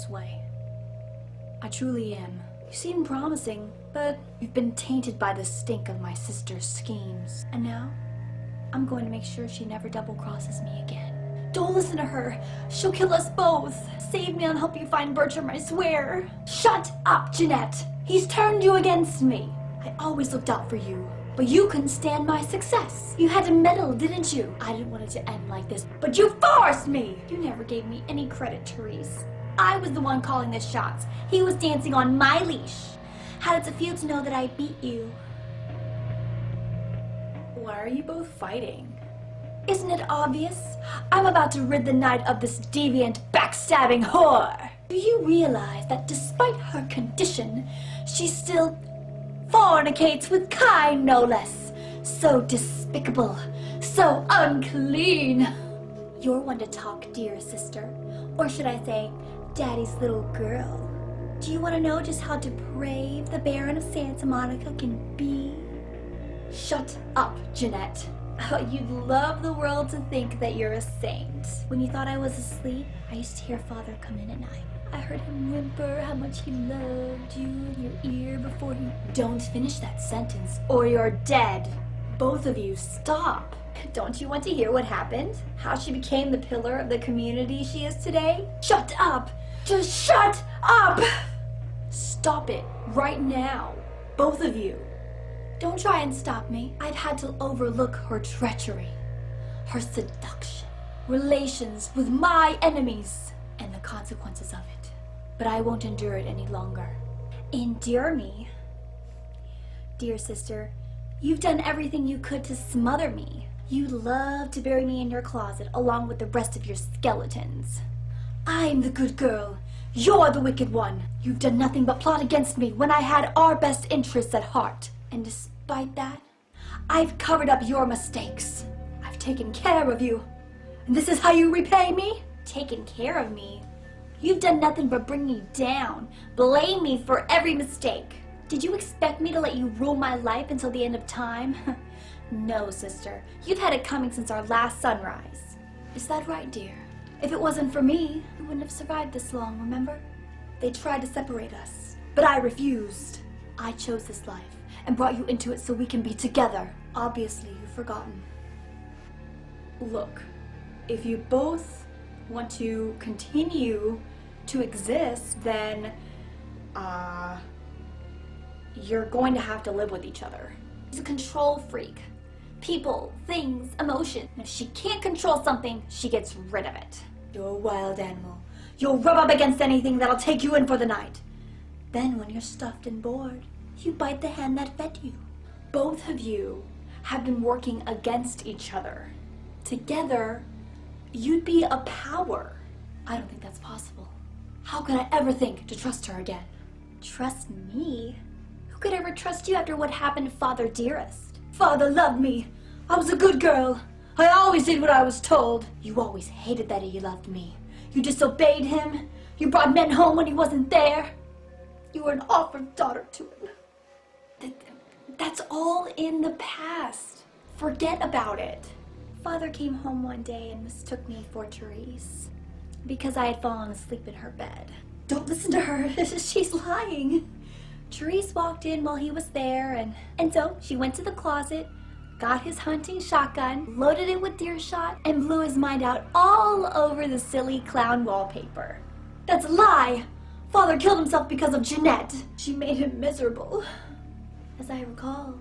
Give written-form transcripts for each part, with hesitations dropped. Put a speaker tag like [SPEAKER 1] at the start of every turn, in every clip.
[SPEAKER 1] this way. I truly am. You seem promising, but you've been tainted by the stink of my sister's schemes. And now, I'm going to make sure she never double-crosses me again. Don't listen to her. She'll kill us both. Save me and help you find Bertram, I swear. Shut up, Jeanette. He's turned you against me. I always looked out for you, but you couldn't stand my success. You had to meddle, didn't you? I didn't want it to end like this, but you forced me. You never gave me any credit, Therese. I was the one calling the shots. He was dancing on my leash. How does it feel to know that I beat you?
[SPEAKER 2] Why are you both fighting?
[SPEAKER 1] Isn't it obvious? I'm about to rid the night of this deviant, backstabbing whore. Do you realize that despite her condition, she still fornicates with Kai, no less? So despicable, so unclean. You're one to talk, dear sister. Or should I say, Daddy's little girl. Do you want to know just how depraved the Baron of Santa Monica can be? Shut up, Jeanette. You'd love the world to think that you're a saint. When you thought I was asleep, I used to hear Father come in at night. I heard him whimper how much he loved you in your ear before he... Don't finish that sentence, or you're dead. Both of you, stop. Don't you want to hear what happened? How she became the pillar of the community she is today? Shut up! Just shut up! Stop it, right now. Both of you. Don't try and stop me. I've had to overlook her treachery, her seduction, relations with my enemies, and the consequences of it. But I won't endure it any longer. Endure me? Dear sister, you've done everything you could to smother me. You love to bury me in your closet along with the rest of your skeletons. I'm the good girl. You're the wicked one. You've done nothing but plot against me when I had our best interests at heart. And despite that, I've covered up your mistakes. I've taken care of you. And this is how you repay me? Taken care of me? You've done nothing but bring me down, blame me for every mistake. Did you expect me to let you rule my life until the end of time? No, sister. You've had it coming since our last sunrise. Is that right, dear? If it wasn't for me, we wouldn't have survived this long, remember? They tried to separate us, but I refused. I chose this life and brought you into it so we can be together. Obviously, you've forgotten.
[SPEAKER 2] Look, if you both want to continue to exist, then, you're going to have to live with each other.
[SPEAKER 1] She's a control freak. People, things, emotion. And if she can't control something, she gets rid of it. You're a wild animal. You'll rub up against anything that'll take you in for the night. Then when you're stuffed and bored, you bite the hand that fed you. Both of you have been working against each other. Together, you'd be a power. I don't think that's possible. How could I ever think to trust her again? Trust me? Who could ever trust you after what happened to Father Dearest? Father loved me. I was a good girl. I always did what I was told. You always hated that he loved me. You disobeyed him. You brought men home when he wasn't there. You were an awful daughter to him. That's all in the past. Forget about it. Father came home one day and mistook me for Therese because I had fallen asleep in her bed. Don't listen to her. She's lying. Therese walked in while he was there, and so she went to the closet, got his hunting shotgun, loaded it with deer shot, and blew his mind out all over the silly clown wallpaper. That's a lie! Father killed himself because of Jeanette. She made him miserable. As I recall,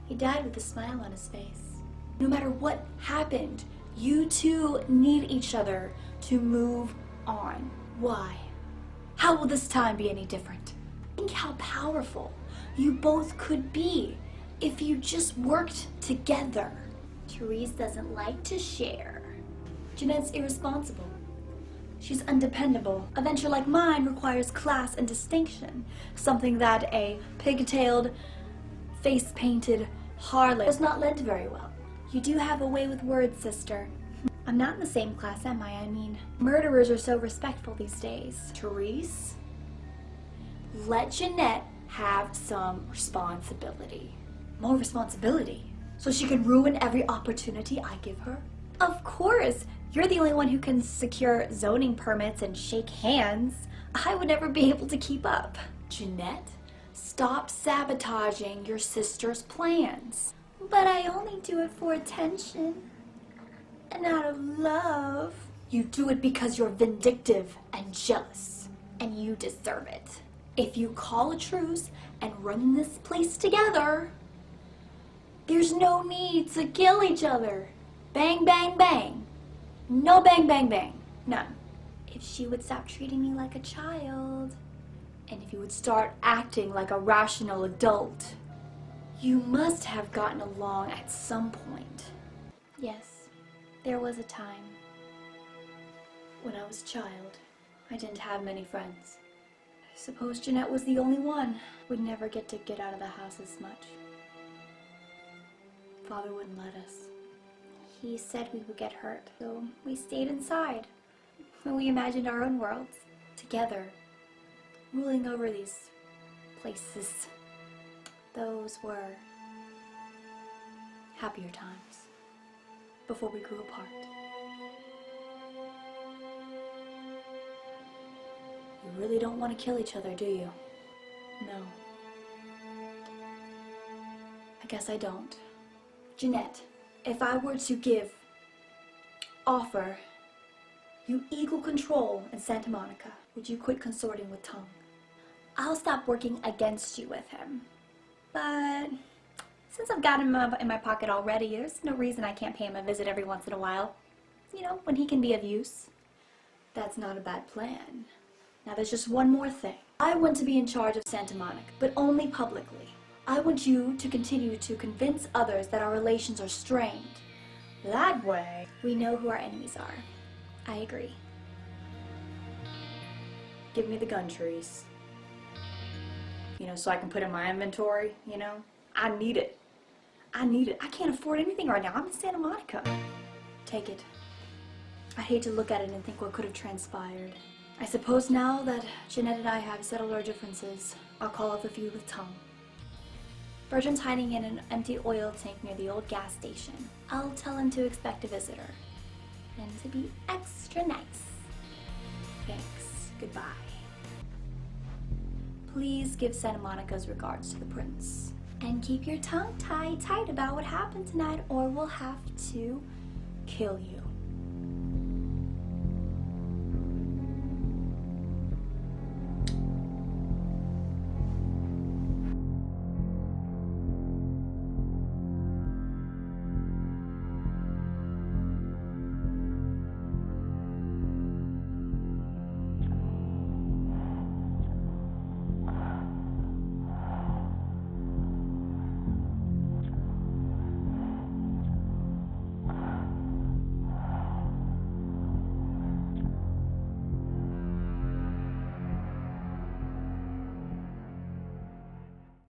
[SPEAKER 1] he died with a smile on his face. No matter what happened, you two need each other to move on. Why? How will this time be any different? Think how powerful you both could be if you just worked together. Therese doesn't like to share. Jeanette's irresponsible. She's undependable. A venture like mine requires class and distinction, something that a pigtailed, face-painted harlot does not lend very well. You do have a way with words, sister. I'm not in the same class, am I? I mean, murderers are so respectful these days. Therese? Let Jeanette have some responsibility. More responsibility? So she can ruin every opportunity I give her? Of course! You're the only one who can secure zoning permits and shake hands. I would never be able to keep up. Jeanette, stop sabotaging your sister's plans. But I only do it for attention and out of love. You do it because you're vindictive and jealous, and you deserve it. If you call a truce and run this place together, there's no need to kill each other. Bang, bang, bang. No bang, bang, bang. None. If she would stop treating me like a child, and if you would start acting like a rational adult, you must have gotten along at some point. Yes, there was a time. When I was a child, I didn't have many friends. I suppose Jeanette was the only one. We'd never get to get out of the house as much. Father wouldn't let us. He said we would get hurt, so we stayed inside. And we imagined our own worlds, together, ruling over these places. Those were happier times, before we grew apart. You really don't want to kill each other, do you? No. I guess I don't. Jeanette, if I were to offer you equal control in Santa Monica, would you quit consorting with Tongue? I'll stop working against you with him. But since I've got him in my pocket already, there's no reason I can't pay him a visit every once in a while. You know, when he can be of use. That's not a bad plan. Now there's just one more thing. I want to be in charge of Santa Monica, but only publicly. I want you to continue to convince others that our relations are strained. That way, we know who our enemies are. I agree. Give me the gun, Therese. You know, so I can put in my inventory, you know? I need it. I need it. I can't afford anything right now. I'm in Santa Monica. Take it. I hate to look at it and think what could have transpired. I suppose now that Jeanette and I have settled our differences, I'll call off the feud with Tongue. Bertrand's hiding in an empty oil tank near the old gas station. I'll tell him to expect a visitor. And to be extra nice. Thanks. Goodbye. Please give Santa Monica's regards to the prince. And keep your tongue tied about what happened tonight, or we'll have to kill you.